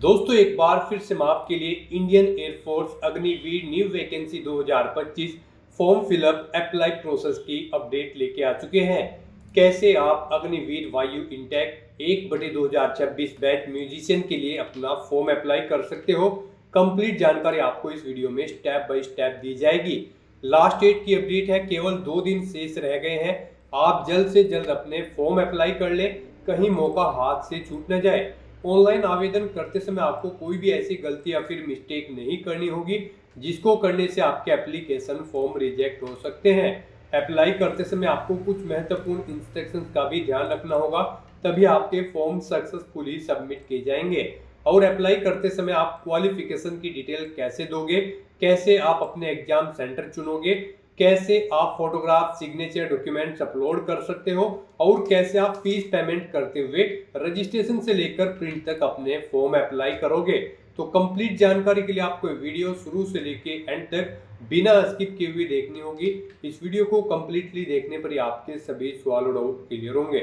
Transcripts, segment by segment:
दोस्तों एक बार फिर से मैं आपके लिए Indian air force Agniveer new vacancy 2025 form fill up apply process की अपडेट लेके आ चुके हैं। कैसे आप अग्निवीर वायु इंटेक 1/2026 बैच म्यूजिशियन के लिए अपना फॉर्म अप्लाई कर सकते हो। कंप्लीट जानकारी आपको इस वीडियो में स्टेप बाय स्टेप दी जाएगी। लास्ट डेट की अपडेट है, केवल 2 दिन शेष रह गए हैं। आप जल्द से जल्द अपने फॉर्म अप्लाई कर ले, कहीं मौका हाथ से छूट न जाए। ऑनलाइन आवेदन करते समय आपको कोई भी ऐसी गलती या फिर मिस्टेक नहीं करनी होगी जिसको करने से आपके एप्लीकेशन फॉर्म रिजेक्ट हो सकते हैं। अप्लाई करते समय आपको कुछ महत्वपूर्ण इंस्ट्रक्शंस का भी ध्यान रखना होगा, तभी आपके फॉर्म सक्सेसफुली सबमिट किए जाएंगे। और अप्लाई करते समय आप क्वालिफिकेशन की डिटेल कैसे दोगे, कैसे आप अपने एग्जाम सेंटर चुनोगे, कैसे आप फोटोग्राफ सिग्नेचर डॉक्यूमेंट्स अपलोड कर सकते हो और कैसे आप फीस पेमेंट करते हुए रजिस्ट्रेशन से लेकर प्रिंट तक अपने फॉर्म अप्लाई करोगे। तो कंप्लीट जानकारी के लिए आपको वीडियो शुरू से लेके एंड तक बिना स्किप किए हुए देखनी होगी। इस वीडियो को कंप्लीटली देखने पर ही आपके सभी सवाल और डाउट क्लियर होंगे।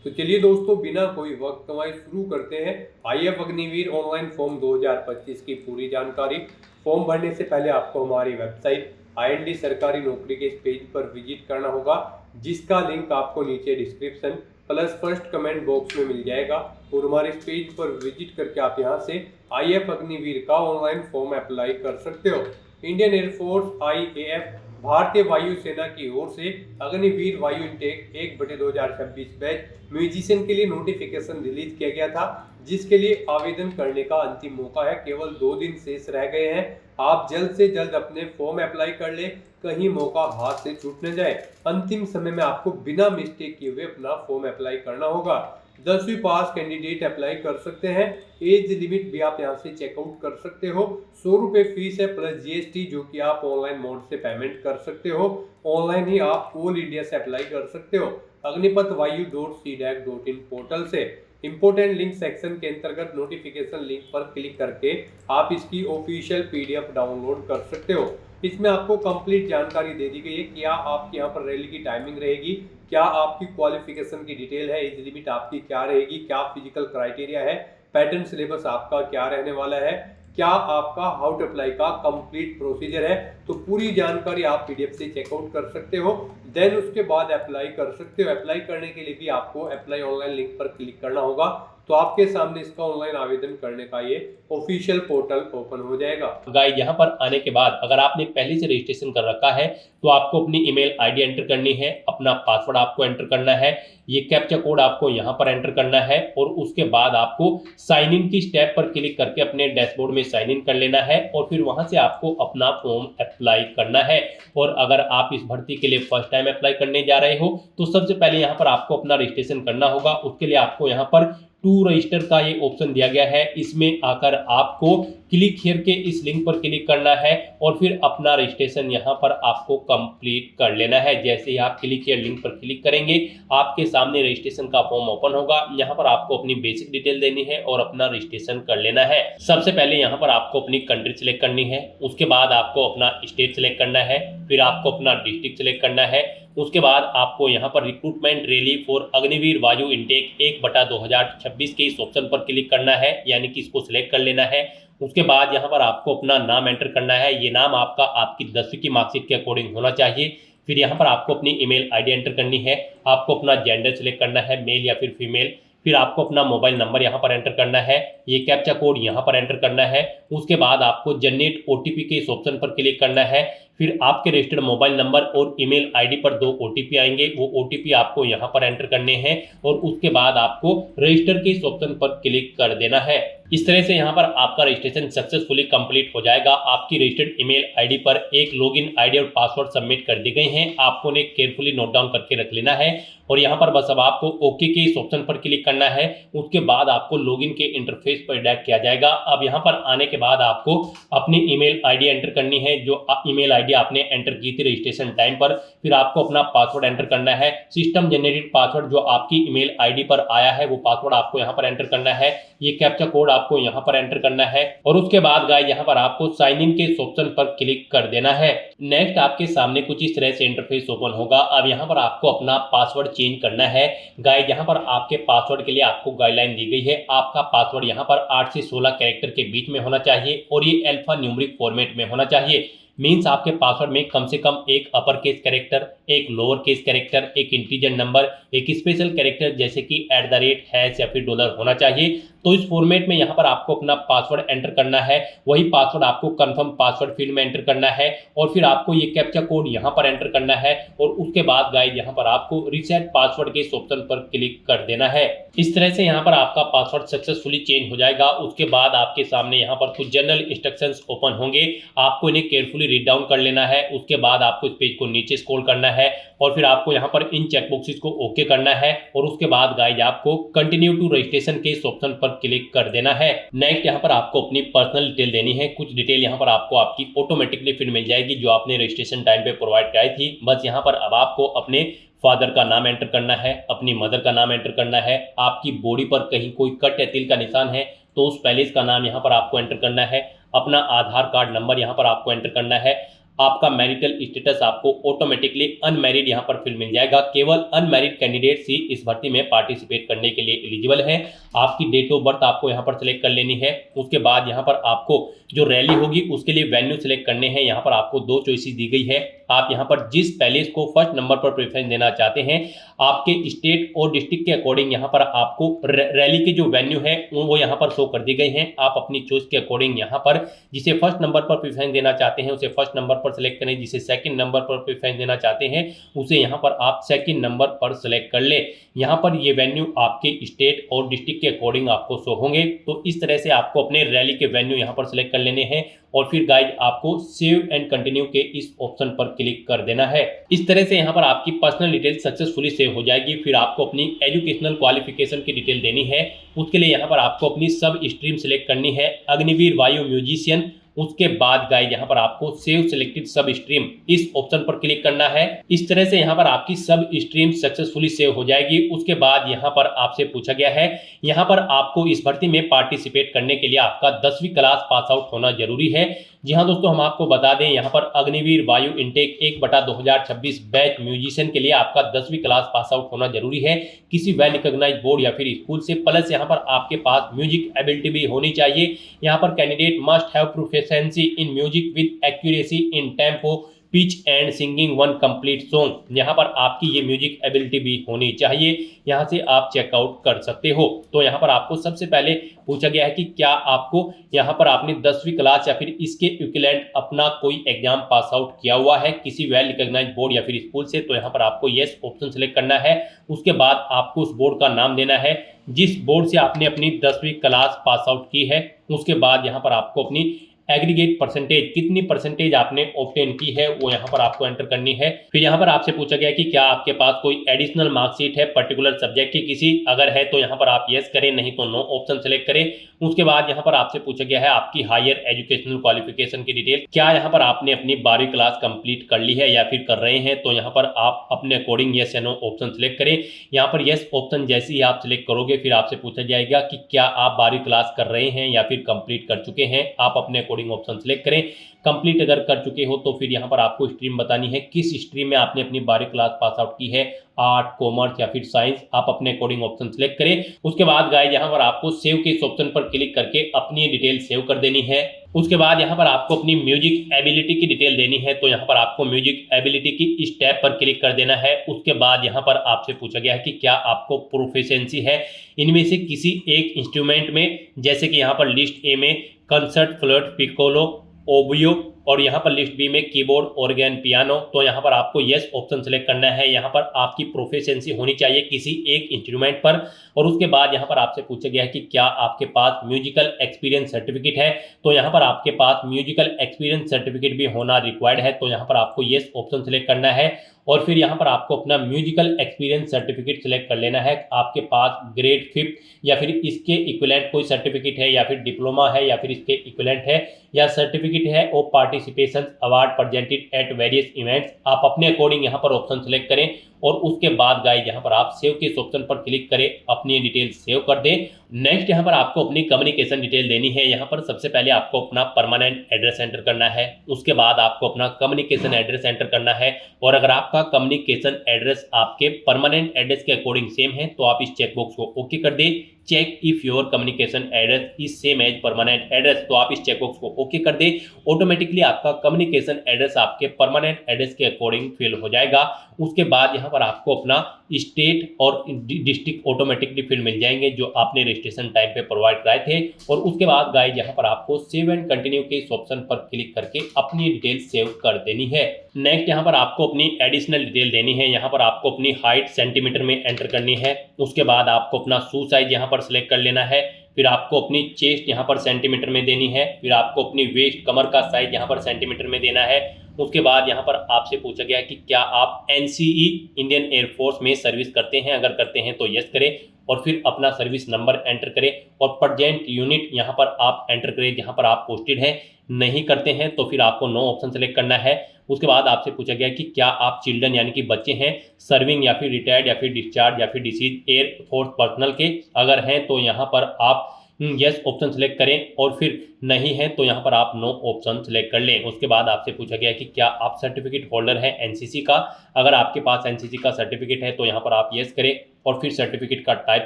तो चलिए दोस्तों, बिना कोई वक्त गंवाए शुरू करते हैं आईएएफ अग्निवीर ऑनलाइन फॉर्म 2025 की पूरी जानकारी। फॉर्म भरने से पहले आपको हमारी वेबसाइट IND सरकारी नौकरी के इस पेज पर विजिट करना होगा, जिसका लिंक आपको नीचे description plus first comment box में मिल जाएगा। और हमारे इस पेज पर विजिट करके आप यहां से IAF अग्निवीर का ऑनलाइन फॉर्म अप्लाई कर सकते हो। इंडियन एयरफोर्स IAF भारतीय वायु सेना की ओर से अग्निवीर वायु इंटेक 1/2026 बैच म्यूजिशियन के लिए नोटिफिकेशन रिलीज किया गया था, जिसके लिए आवेदन करने का अंतिम मौका है। केवल 2 दिन शेष रह गए हैं। आप जल्द से जल्द अपने फॉर्म अप्लाई कर ले, कहीं मौका हाथ से छूट न जाए। अंतिम समय में आपको बिना मिस्टेक किए हुए अपना फॉर्म अप्लाई करना होगा। 10वीं पास कैंडिडेट अप्लाई कर सकते हैं। एज लिमिट भी आप यहां से चेकआउट कर सकते हो। 100 रुपये फीस है प्लस GST, जो कि आप ऑनलाइन मोड से पेमेंट कर सकते हो। ऑनलाइन ही आप ऑल इंडिया से अप्लाई कर सकते हो अग्निपथ वायु.cdac.in पोर्टल से। इंपोर्टेंट लिंक सेक्शन के अंतर्गत नोटिफिकेशन लिंक पर क्लिक करके आप इसकी ऑफिशियल PDF डाउनलोड कर सकते हो। इसमें आपको कंप्लीट जानकारी दे दी गई है, क्या आपकी यहाँ पर रैली की टाइमिंग रहेगी, क्या आपकी क्वालिफिकेशन की डिटेल है, एज लिमिट आपकी क्या रहेगी, क्या फिजिकल क्राइटेरिया है, पैटर्न सिलेबस आपका क्या रहने वाला है, क्या आपका हाउ टू अप्लाई का कंप्लीट प्रोसीजर है। तो पूरी जानकारी आप PDF से चेकआउट कर सकते हो। देन उसके बाद अप्लाई कर सकते हो। अप्लाई करने के लिए भी आपको अप्लाई ऑनलाइन लिंक पर क्लिक करना होगा, तो आपके सामने इसका ऑनलाइन आवेदन करने का ये ऑफिशियल पोर्टल ओपन हो जाएगा। गाइस, यहाँ पर आने के बाद अगर आपने पहले से रजिस्ट्रेशन कर रखा है तो आपको अपनी ईमेल आईडी एंटर करनी है, अपना पासवर्ड आपको एंटर करना है, ये कैप्चा कोड आपको यहाँ पर एंटर करना है और उसके बाद आपको साइन इन की स्टेप पर क्लिक करके अपने डैशबोर्ड में साइन इन कर लेना है और फिर वहां से आपको अपना फॉर्म अप्लाई करना है। और अगर आप इस भर्ती के लिए फर्स्ट टाइम अप्लाई करने जा रहे हो तो सबसे पहले यहाँ पर आपको अपना रजिस्ट्रेशन करना होगा। उसके लिए आपको यहाँ पर टू रजिस्टर का ये ऑप्शन दिया गया है। इसमें आकर आपको क्लिक हियर के इस लिंक पर क्लिक करना है और फिर अपना रजिस्ट्रेशन यहाँ पर आपको कंप्लीट कर लेना है। जैसे ही आप क्लिक हियर लिंक पर क्लिक करेंगे आपके सामने रजिस्ट्रेशन का फॉर्म ओपन होगा। यहाँ पर आपको अपनी बेसिक डिटेल देनी है और अपना रजिस्ट्रेशन कर लेना है। सबसे पहले यहाँ पर आपको अपनी कंट्री सिलेक्ट करनी है, उसके बाद आपको अपना स्टेट सिलेक्ट करना है, फिर आपको अपना डिस्ट्रिक्ट सिलेक्ट करना है। उसके बाद आपको यहाँ पर रिक्रूटमेंट रैली फॉर अग्निवीर वायु इंटेक 1/2026 के इस ऑप्शन पर क्लिक करना है, यानी कि इसको सिलेक्ट कर लेना है। उसके बाद यहाँ पर आपको अपना नाम एंटर करना है। ये नाम आपका आपकी 10वीं की मार्कशीट के अकॉर्डिंग होना चाहिए। फिर यहाँ पर आपको अपनी ईमेल आईडी एंटर करनी है, आपको अपना जेंडर सिलेक्ट करना है, मेल या फिर फीमेल। फिर आपको अपना मोबाइल नंबर यहाँ पर एंटर करना है, ये कैप्चा कोड यहाँ पर एंटर करना है। उसके बाद आपको जनरेट OTP के इस ऑप्शन पर क्लिक करना है। फिर आपके रजिस्टर्ड मोबाइल नंबर और ईमेल आईडी पर 2 OTP आएंगे, वो OTP आपको यहाँ पर एंटर करने हैं और उसके बाद आपको रजिस्टर के इस ऑप्शन पर क्लिक कर देना है। इस तरह से यहाँ पर आपका रजिस्ट्रेशन सक्सेसफुली कंप्लीट हो जाएगा। आपकी रजिस्टर्ड ईमेल आईडी पर एक लॉगिन आईडी और पासवर्ड सबमिट कर दी गई हैं। आपको उन्हें केयरफुली नोट डाउन करके रख लेना है और यहाँ पर बस अब आपको ओके के इस ऑप्शन पर क्लिक करना है। उसके बाद आपको लॉगिन के इंटरफेस पर डायरेक्ट किया जाएगा। अब यहाँ पर आने के बाद आपको अपनी ईमेल आईडी एंटर करनी है, जो ईमेल आईडी आईडी आपने एंटर की थी रजिस्ट्रेशन टाइम पर, फिर आपको अपना पासवर्ड एंटर करना है। सिस्टम जनरेटेड पासवर्ड जो आपकी ईमेल आईडी पर आया है वो पासवर्ड आपको यहाँ पर एंटर करना है। ये कैप्चा कोड आपको यहाँ पर एंटर करना है और उसके बाद गाइस यहाँ पर आपको साइन इन के ऑप्शन पर क्लिक कर देना है। नेक्स्ट आपके सामने कुछ इस तरह से इंटरफेस ओपन होगा। अब यहाँ पर आपको अपना पासवर्ड चेंज करना है। गाइस यहाँ पर आपके पासवर्ड के लिए आपको गाइडलाइन दी गई है। आपका पासवर्ड यहाँ पर 8 से 16 कैरेक्टर के बीच में होना चाहिए और ये अल्फा न्यूमेरिक फॉर्मेट में होना चाहिए। मीन्स आपके पासवर्ड में कम से कम एक अपर केस कैरेक्टर, एक लोअर केस कैरेक्टर, एक इंटीजर नंबर, एक स्पेशल कैरेक्टर जैसे कि @ या फिर डॉलर होना चाहिए। तो इस फॉर्मेट में यहाँ पर आपको अपना पासवर्ड एंटर करना है। वही पासवर्ड आपको कंफर्म पासवर्ड फील्ड में एंटर करना है और फिर आपको ये कैप्चा कोड यहाँ पर एंटर करना है और उसके बाद गाइस यहाँ पर आपको रीसेट पासवर्ड के इस ऑप्शन पर क्लिक कर देना है। इस तरह से यहाँ पर आपका पासवर्ड सक्सेसफुली चेंज हो जाएगा। उसके बाद आपके सामने यहाँ पर कुछ जनरल इंस्ट्रक्शंस ओपन होंगे। आपको इन्हें केयरफुली रीड डाउन कर लेना है। उसके बाद आपको इस पेज को नीचे स्क्रॉल करना है और फिर आपको यहाँ पर इन चेकबॉक्सेस को ओके करना है और उसके बाद गाइस आपको कंटिन्यू टू रजिस्ट्रेशन के इस ऑप्शन पर क्लिक कर देना है। नेक्स्ट यहाँ पर आपको अपनी पर्सनल डिटेल देनी है। कुछ डिटेल यहाँ पर आपको आपकी ऑटोमेटिकली फिर मिल जाएगी जो आपने रजिस्ट्रेशन टाइम पे प्रोवाइड कराई थी। बस यहाँ पर अब आपको अपने फादर का नाम एंटर करना है, अपनी मदर का नाम एंटर करना है। आपकी बॉडी पर कहीं कोई कट या तिल का निशान है तो उस पैलेस का नाम यहाँ पर आपको एंटर करना है। अपना आधार कार्ड नंबर यहाँ पर आपको एंटर करना है। आपका मैरिटल स्टेटस आपको ऑटोमेटिकली अनमैरिड यहाँ पर फिल मिल जाएगा। केवल अनमैरिड कैंडिडेट्स ही इस भर्ती में पार्टिसिपेट करने के लिए एलिजिबल है। आपकी डेट ऑफ बर्थ आपको यहाँ पर सिलेक्ट कर लेनी है। उसके बाद यहाँ पर आपको जो रैली होगी उसके लिए वेन्यू सिलेक्ट करने हैं। यहाँ पर आपको 2 चॉइसेस दी गई है। आप यहाँ पर जिस पैलेस को फर्स्ट नंबर पर प्रेफरेंस देना चाहते हैं आपके स्टेट और डिस्ट्रिक्ट के अकॉर्डिंग यहाँ पर आपको रैली की जो वेन्यू है वो यहाँ पर शो कर दी गई हैं। आप अपनी चॉइस के अकॉर्डिंग यहाँ पर जिसे फर्स्ट नंबर पर प्रेफरेंस देना चाहते हैं उसे फर्स्ट नंबर पर सिलेक्ट करें, जिसे सेकंड नंबर पर प्रेफरेंस देना चाहते हैं उसे यहाँ पर आप सेकंड नंबर पर सिलेक्ट कर ले। यहाँ पर ये वेन्यू आपके स्टेट और डिस्ट्रिक्ट के अकॉर्डिंग आपको शो होंगे। तो इस तरह से आपको अपने रैली के वेन्यू यहाँ पर सिलेक्ट कर लेने हैं और फिर गाइड आपको सेव एंड कंटिन्यू के इस ऑप्शन पर क्लिक कर देना है। इस तरह से यहाँ पर आपकी पर्सनल डिटेल सक्सेसफुली सेव हो जाएगी। फिर आपको अपनी एजुकेशनल क्वालिफिकेशन की डिटेल देनी है। उसके लिए यहाँ पर आपको अपनी सब स्ट्रीम सिलेक्ट करनी है, अग्निवीर वायु म्यूजिशियन। उसके बाद गाइस यहाँ पर आपको सेव सिलेक्टेड सब स्ट्रीम इस ऑप्शन पर क्लिक करना है। इस तरह से यहाँ पर आपकी सब स्ट्रीम सक्सेसफुली सेव हो जाएगी। उसके बाद यहाँ पर आपसे पूछा गया है यहाँ पर आपको इस भर्ती में पार्टिसिपेट करने के लिए आपका 10वीं क्लास पास आउट होना जरूरी है। जी हाँ दोस्तों, हम आपको बता दें यहाँ पर अग्निवीर वायु इंटेक 1/2026 बैच म्यूजिशियन के लिए आपका 10वीं क्लास पास आउट होना जरूरी है किसी वेल रिकॉग्नाइज्ड बोर्ड या फिर स्कूल से। प्लस यहाँ पर आपके पास म्यूजिक एबिलिटी भी होनी चाहिए। यहाँ पर candidate must have proficiency in music with accuracy in tempo, pitch and singing one complete song. यहाँ पर आपकी ये म्यूजिक एबिलिटी भी होनी चाहिए। यहाँ से आप चेकआउट कर सकते हो। तो यहाँ पर आपको सबसे पहले पूछा गया है कि क्या आपको यहाँ पर आपने 10वीं क्लास या फिर इसके इक्विवेलेंट अपना कोई एग्जाम पास आउट किया हुआ है किसी वेल रिकॉग्नाइज्ड बोर्ड या फिर स्कूल से। तो यहाँ पर आपको यस ऑप्शन सेलेक्ट करना है। उसके बाद आपको उस बोर्ड का नाम देना है जिस बोर्ड से आपने अपनी 10वीं क्लास पास आउट की है। उसके बाद यहाँ पर आपको अपनी एग्रीगेट परसेंटेज, कितनी परसेंटेज आपने ऑब्टेन की है वो यहाँ पर आपको एंटर करनी है। फिर यहाँ पर आपसे पूछा गया कि क्या आपके पास कोई एडिशनल मार्कशीट है पर्टिकुलर सब्जेक्ट की किसी, अगर है तो यहाँ पर आप यस करें, नहीं तो नो ऑप्शन सेलेक्ट करें। उसके बाद यहाँ पर आपसे पूछा गया है आपकी हायर एजुकेशनल क्वालिफिकेशन की डिटेल, क्या यहाँ पर आपने अपनी 12वीं क्लास कंप्लीट कर ली है या फिर कर रहे हैं। तो यहाँ पर आप अपने अकॉर्डिंग यस या नो ऑप्शन सेलेक्ट करें। यहाँ पर यस ऑप्शन जैसे ही आप सिलेक्ट करोगे फिर आपसे पूछा जाएगा कि क्या आप 12वीं क्लास कर रहे हैं या फिर कंप्लीट कर चुके हैं। आप अपने अकॉर्डिंग ऑप्शन सेलेक्ट करें। कंप्लीट अगर कर चुके हो तो फिर यहाँ पर आपको स्ट्रीम बतानी है किस स्ट्रीम में आपने अपनी 12वीं क्लास पास आउट की है, आर्ट, कॉमर्स या फिर साइंस। आप अपने अकॉर्डिंग ऑप्शन सेलेक्ट करें। उसके बाद गाइस यहाँ पर आपको सेव के इस ऑप्शन पर क्लिक करके अपनी डिटेल सेव कर देनी है। उसके बाद यहाँ पर आपको अपनी म्यूजिक एबिलिटी की डिटेल देनी है। तो यहाँ पर आपको म्यूजिक एबिलिटी की इस टैब पर क्लिक कर देना है। उसके बाद यहाँ पर आपसे पूछा गया है कि क्या आपको प्रोफिशिएंसी है इनमें से किसी एक इंस्ट्रूमेंट में, जैसे कि यहाँ पर लिस्ट ए में कंसर्ट, फ्लूट, पिकोलो, ओबोयो और यहाँ पर लिस्ट बी में कीबोर्ड, ऑर्गन, पियानो। तो यहाँ पर आपको यस ऑप्शन सेलेक्ट करना है। यहाँ पर आपकी प्रोफिशिएंसी होनी चाहिए किसी एक इंस्ट्रूमेंट पर। और उसके बाद यहाँ पर आपसे पूछा गया है कि क्या आपके पास म्यूजिकल एक्सपीरियंस सर्टिफिकेट है। तो यहाँ पर आपके पास म्यूजिकल एक्सपीरियंस सर्टिफिकेट भी होना रिक्वायर्ड है। तो यहाँ पर आपको यस ऑप्शन सेलेक्ट करना है और फिर यहाँ पर आपको अपना म्यूजिकल एक्सपीरियंस सर्टिफिकेट सेलेक्ट कर लेना है। आपके पास ग्रेड 5th या फिर इसके इक्विवेलेंट कोई सर्टिफिकेट है या फिर डिप्लोमा है या फिर इसके इक्विवेलेंट है, या सर्टिफिकेट है और participation award presented at various events, आप अपने अकॉर्डिंग यहाँ पर ऑप्शन सेलेक्ट करें और उसके बाद गाइस यहाँ पर आप सेव के इस ऑप्शन पर क्लिक करें, अपनी डिटेल सेव कर दें। नेक्स्ट यहाँ पर आपको अपनी कम्युनिकेशन डिटेल देनी है। यहाँ पर सबसे पहले आपको अपना परमानेंट एड्रेस एंटर करना है, उसके बाद आपको अपना कम्युनिकेशन एड्रेस एंटर करना है। और अगर आपका कम्युनिकेशन एड्रेस आपके परमानेंट एड्रेस के अकॉर्डिंग सेम है तो आप इस चेकबॉक्स को ओके कर दें। Check if your communication address is same as permanent address, तो आप इस चेकबॉक्स को ओके कर दें। ऑटोमेटिकली आपका कम्युनिकेशन एड्रेस आपके परमानेंट एड्रेस के अकॉर्डिंग फिल हो जाएगा। उसके बाद यहाँ पर आपको अपना स्टेट और डिस्ट्रिक्ट ऑटोमेटिकली फिल मिल जाएंगे जो आपने रजिस्ट्रेशन टाइम पे प्रोवाइड कराए थे। और उसके बाद गाइस यहाँ पर आपको सेव एंड कंटिन्यू के इस ऑप्शन पर क्लिक करके अपनी डिटेल सेव कर देनी है। नेक्स्ट यहाँ पर आपको अपनी एडिशनल डिटेल देनी है। यहाँ पर आपको अपनी हाइट सेंटीमीटर में एंटर करनी है। उसके बाद आपको अपना शू साइज यहाँ पर सिलेक्ट कर लेना है। फिर आपको अपनी चेस्ट यहाँ पर सेंटीमीटर में देनी है। फिर आपको अपनी वेस्ट कमर का साइज यहाँ पर सेंटीमीटर में देना है। उसके बाद यहाँ पर आपसे पूछा गया कि क्या आप एनसीई इंडियन एयरफोर्स में सर्विस करते हैं, अगर करते हैं तो यस करें और फिर अपना सर्विस नंबर एंटर करें और प्रेजेंट यूनिट यहाँ पर आप एंटर करें जहाँ पर आप पोस्टेड हैं। नहीं करते हैं तो फिर आपको नो ऑप्शन सेलेक्ट करना है। उसके बाद आपसे पूछा गया कि क्या आप चिल्ड्रन यानी कि बच्चे हैं सर्विंग या फिर रिटायर्ड या फिर डिस्चार्ज या फिर डिसीज एयरफोर्स पर्सनल के, अगर हैं तो यहाँ पर आप यस ऑप्शन सेलेक्ट करें और फिर नहीं है तो यहाँ पर आप नो ऑप्शन सेलेक्ट कर लें। उसके बाद आपसे पूछा गया कि क्या आप सर्टिफिकेट होल्डर हैं एनसीसी का, अगर आपके पास एनसीसी का सर्टिफिकेट है तो यहाँ पर आप यस करें और फिर सर्टिफिकेट का टाइप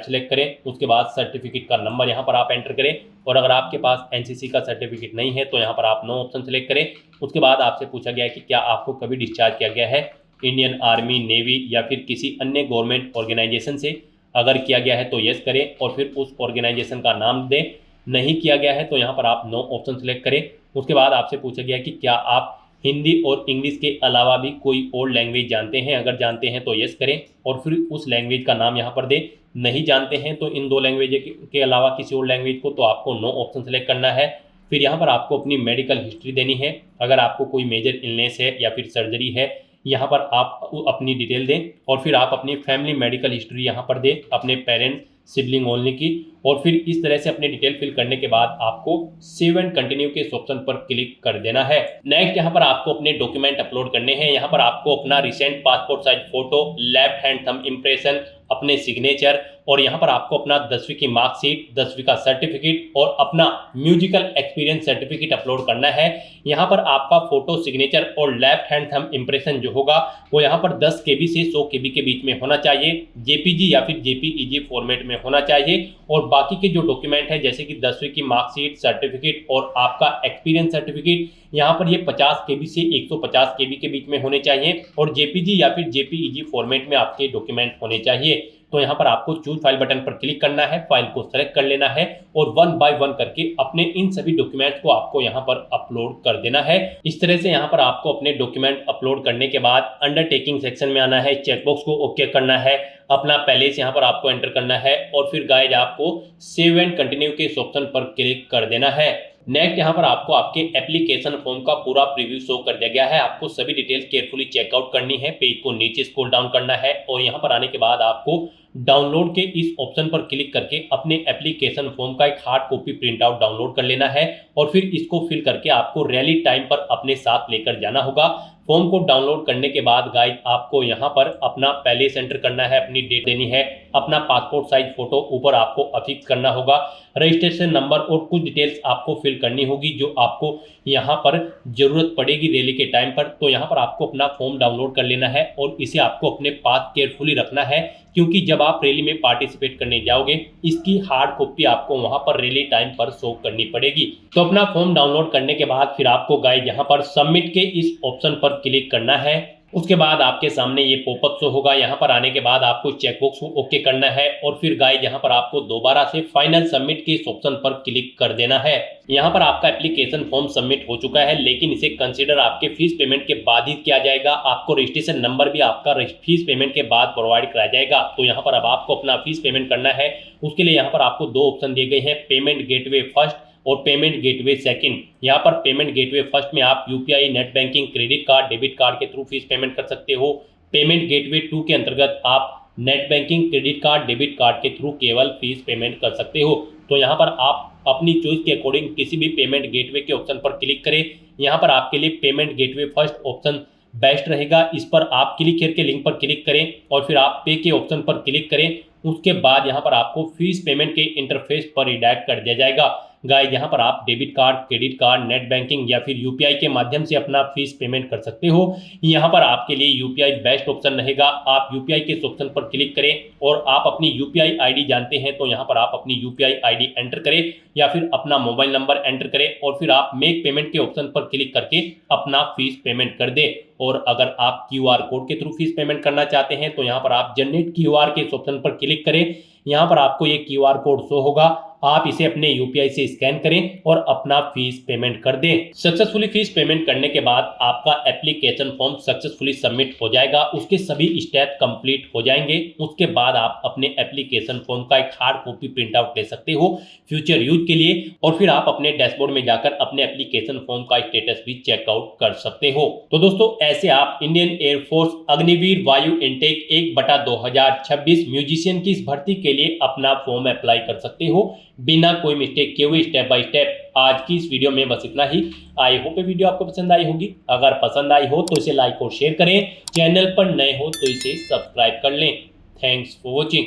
सेलेक्ट करें। उसके बाद सर्टिफिकेट का नंबर यहाँ पर आप एंटर करें और अगर आपके पास एनसीसी का सर्टिफिकेट नहीं है तो यहाँ पर आप नो ऑप्शन सेलेक्ट करें। उसके बाद आपसे पूछा गया कि क्या आपको कभी डिस्चार्ज किया गया है इंडियन आर्मी, नेवी या फिर किसी अन्य गवर्नमेंट ऑर्गेनाइजेशन से, अगर किया गया है तो यस करें और फिर उस ऑर्गेनाइजेशन का नाम दें। नहीं किया गया है तो यहाँ पर आप नो ऑप्शन सेलेक्ट करें। उसके बाद आपसे पूछा गया कि क्या आप हिंदी और इंग्लिश के अलावा भी कोई और लैंग्वेज जानते हैं, अगर जानते हैं तो यस करें और फिर उस लैंग्वेज का नाम यहाँ पर दें। नहीं जानते हैं तो इन दो लैंग्वेज के अलावा किसी और लैंग्वेज को तो आपको नो ऑप्शन सेलेक्ट करना है। फिर यहाँ पर आपको अपनी मेडिकल हिस्ट्री देनी है। अगर आपको कोई मेजर इलनेस है या फिर सर्जरी है यहाँ पर आप अपनी डिटेल दें और फिर आप अपनी फैमिली मेडिकल हिस्ट्री यहाँ पर दें अपने पेरेंट्स, सिबलिंग ओनली की। और फिर इस तरह से अपनी डिटेल फिल करने के बाद आपको सेव एंड कंटिन्यू के इस ऑप्शन पर क्लिक कर देना है। नेक्स्ट यहाँ पर आपको अपने डॉक्यूमेंट अपलोड करने हैं। यहाँ पर आपको अपना recent passport size photo, left hand thumb impression, अपने सिग्नेचर और यहाँ पर आपको अपना 10वीं की मार्कशीट, 10वीं का सर्टिफिकेट और अपना म्यूजिकल एक्सपीरियंस सर्टिफिकेट अपलोड करना है। यहाँ पर आपका फोटो, सिग्नेचर और लेफ्ट हैंड थंब इम्प्रेशन जो होगा वो यहाँ पर 10 KB से 100 KB के बीच में होना चाहिए, JPG या फिर JPEG फॉर्मेट में होना चाहिए। और बाकी के जो डॉक्यूमेंट है जैसे कि 10वीं की मार्कशीट, सर्टिफिकेट और आपका एक्सपीरियंस सर्टिफिकेट, यहाँ पर ये 50 KB से 150 KB के बीच में होने चाहिए और JPG या फिर JPEG फॉर्मेट में आपके डॉक्यूमेंट होने चाहिए। तो यहाँ पर आपको चूज फाइल बटन पर क्लिक करना है, फाइल को सेलेक्ट कर लेना है और 1 बाय 1 करके अपने इन सभी डॉक्यूमेंट्स को आपको यहाँ पर अपलोड कर देना है। इस तरह से यहाँ पर आपको अपने डॉक्यूमेंट अपलोड करने के बाद अंडरटेकिंग सेक्शन में आना है, चेकबॉक्स को ओके करना है, अपना पैलेस यहाँ पर आपको एंटर करना है और फिर गाइज आपको सेव एंड कंटिन्यू के इस ऑप्शन पर क्लिक कर देना है। नेक्स्ट यहाँ पर आपको आपके एप्लीकेशन फॉर्म का पूरा प्रीव्यू शो कर दिया गया है। आपको सभी डिटेल्स केयरफुली चेकआउट करनी है, पेज को नीचे स्क्रॉल डाउन करना है और यहाँ पर आने के बाद आपको डाउनलोड के इस ऑप्शन पर क्लिक करके अपने एप्लीकेशन फॉर्म का एक hard copy print out download कर लेना है और फिर इसको फिल करके आपको रैली टाइम पर अपने साथ लेकर जाना होगा। फॉर्म को डाउनलोड करने के बाद गाइस आपको यहाँ पर अपना पैलेस एंटर करना है, अपनी डेट देनी है, अपना पासपोर्ट साइज फोटो ऊपर आपको अफिक्स करना होगा, रजिस्ट्रेशन नंबर और कुछ डिटेल्स आपको फिल करनी होगी जो आपको यहाँ पर जरूरत पड़ेगी रैली के टाइम पर। तो यहाँ पर आपको अपना फॉर्म डाउनलोड कर लेना है और इसे आपको अपने पास केयरफुली रखना है क्योंकि जब आप रैली में पार्टिसिपेट करने जाओगे इसकी हार्ड कॉपी आपको वहां पर रैली टाइम पर शो करनी पड़ेगी। तो अपना फॉर्म डाउनलोड करने के बाद फिर आपको गाइस यहाँ पर सबमिट के इस ऑप्शन पर क्लिक करना है। उसके बाद आपके सामने ये पॉपअप शो होगा। यहाँ पर आने के बाद आपको चेकबॉक्स को ओके करना है और फिर गाइस यहाँ पर आपको दोबारा से फाइनल सबमिट के इस ऑप्शन पर क्लिक कर देना है। यहाँ पर आपका एप्लीकेशन फॉर्म सबमिट हो चुका है लेकिन इसे कंसीडर आपके फीस पेमेंट के बाद ही किया जाएगा। आपको रजिस्ट्रेशन नंबर भी आपका फीस पेमेंट के बाद प्रोवाइड कराया जाएगा। तो यहाँ पर अब आपको अपना फीस पेमेंट करना है। उसके लिए यहाँ पर आपको 2 ऑप्शन दिए गए हैं, पेमेंट गेटवे फर्स्ट और पेमेंट गेटवे सेकंड। यहाँ पर पेमेंट गेटवे फर्स्ट में आप UPI, net banking, credit card, debit card के थ्रू फीस पेमेंट कर सकते हो। पेमेंट गेटवे 2 के अंतर्गत आप net banking, credit card, debit card के थ्रू केवल फीस पेमेंट कर सकते हो। तो यहाँ पर आप अपनी चॉइस के अकॉर्डिंग किसी भी पेमेंट गेटवे के ऑप्शन पर क्लिक करें। यहाँ पर आपके लिए payment gateway first option best रहेगा। इस पर आप क्लिक हियर के लिंक पर क्लिक करें और फिर आप पे के ऑप्शन पर क्लिक करें। उसके बाद यहाँ पर आपको फीस पेमेंट के इंटरफेस पर रिडायरेक्ट कर दिया जाएगा। गाइस, यहाँ पर आप debit card, credit card, net banking या फिर यूपीआई के माध्यम से अपना फीस पेमेंट कर सकते हो। यहाँ पर आपके लिए यूपीआई बेस्ट ऑप्शन रहेगा। आप यूपीआई के ऑप्शन पर क्लिक करें और आप अपनी यूपीआई आईडी जानते हैं तो यहाँ पर आप अपनी यूपीआई आईडी एंटर करें या फिर अपना मोबाइल नंबर एंटर करें और फिर आप मेक पेमेंट के ऑप्शन पर क्लिक करके अपना फीस पेमेंट कर दें। और अगर आप क्यूआर कोड के थ्रू फीस पेमेंट करना चाहते हैं तो यहाँ पर आप जनरेट क्यूआर के ऑप्शन पर क्लिक करें। यहाँ पर आपको ये क्यूआर कोड शो होगा, आप इसे अपने यूपीआई से स्कैन करें और अपना फीस पेमेंट कर दें। सक्सेसफुली फीस पेमेंट करने के बाद आपका एप्लीकेशन फॉर्म सक्सेसफुली सबमिट हो जाएगा। उसके सभी स्टेप कंप्लीट हो जाएंगे। उसके बाद आप अपने एप्लीकेशन फॉर्म का एक हार्ड कॉपी प्रिंट आउट ले सकते हो फ्यूचर यूज के लिए और फिर आप अपने डैशबोर्ड में जाकर अपने एप्लीकेशन फॉर्म का स्टेटस भी चेकआउट कर सकते हो। तो दोस्तों, ऐसे आप इंडियन एयरफोर्स अग्निवीर वायु इनटेक 1/2026 म्यूजिशियन की इस भर्ती के लिए अपना फॉर्म अप्लाई कर सकते हो बिना कोई मिस्टेक किए हुए, स्टेप बाय स्टेप। आज की इस वीडियो में बस इतना ही। आई होप ये वीडियो आपको पसंद आई होगी। अगर पसंद आई हो तो इसे लाइक और शेयर करें। चैनल पर नए हो तो इसे सब्सक्राइब कर लें। Thanks for watching.